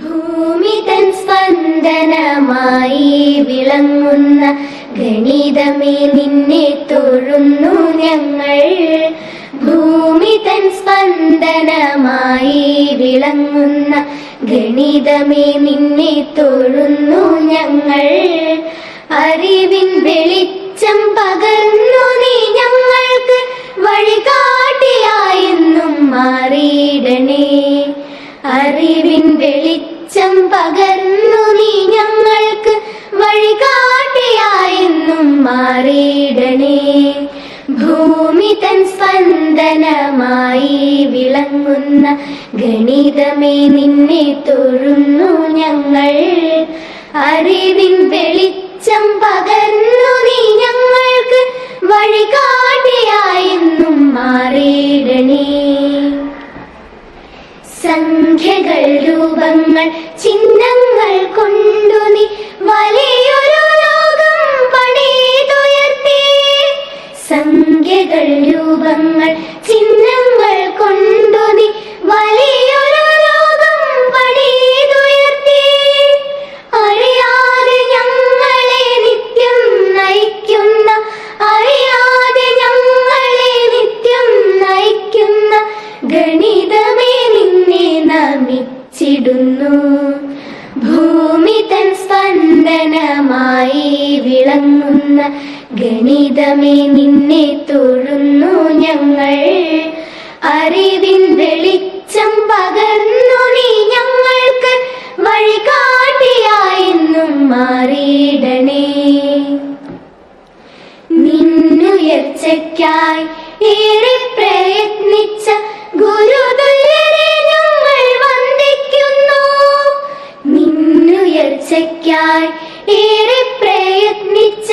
ഭൂമി തൻ സ്പന്ദനമായി വിളങ്ങുന്ന ഗണിതമേ നിന്നെ തൊഴുന്നു ഞങ്ങൾ. ഭൂമി തൻ സ്പന്ദനമായി വിളങ്ങുന്ന ഗണിതമേ നിന്നെ തൊഴുന്നു ഞങ്ങൾ. അറിവിൻ വെളിച്ചം പകർന്നു നീ ഞങ്ങൾക്ക് വഴികാട്ടിയായെന്നും മാറിയിടണേ. അറിവിൻ വെളിച്ചം പകർന്നു നീ ഞങ്ങൾക്ക് വഴികാട്ടിയായെന്നും മാറിയിടണേ. ഭൂമി തൻ സ്പന്ദനമായി വിളങ്ങുന്ന ഗണിതമേ നിന്നെ തൊഴുന്നു ഞങ്ങൾ. അറിവിൻ വെളിച്ചം പകർന്നു നീ ഞങ്ങൾക്ക് വഴികാട്ടിയായെന്നും മാറിയിടണേ. സംഖ്യകൾ രൂപങ്ങൾ ചിഹ്നങ്ങൾ കൊണ്ടു നീ വലിയൊരു ലോകം പണിതുയർത്തി. സംഖ്യകൾ രൂപങ്ങൾ ചിഹ്നങ്ങൾ കൊണ്ടു നീ വലിയൊരു ലോകം പണിതുയർത്തി. അറിയാതെ ഞങ്ങളെ നിത്യം നയിക്കുന്ന, അറിയാതെ ഞങ്ങളെ നിത്യം നയിക്കുന്ന ഗണിതമേ നിന്നെ നമിച്ചിടുന്നു. ഭൂമി തൻ സ്പന്ദനമായി വിളങ്ങുന്ന ഗണിതമേ നിന്നെ തൊഴുന്നു ഞങ്ങൾ. അറിവിൻ വെളിച്ചം പകർന്നു നീ ഞങ്ങൾക്ക് വഴികാട്ടിയായെന്നും മാറിയിടണേ. നിന്നുയർച്ചയ്ക്കായി ഏറെ പ്രയത്നിച്ച ഗുരുതുല്യരെ ഞങ്ങൾ വന്ദിക്കുന്നു. നിന്നുയർച്ചയ്ക്കായി ഏറെ പ്രയത്നിച്ച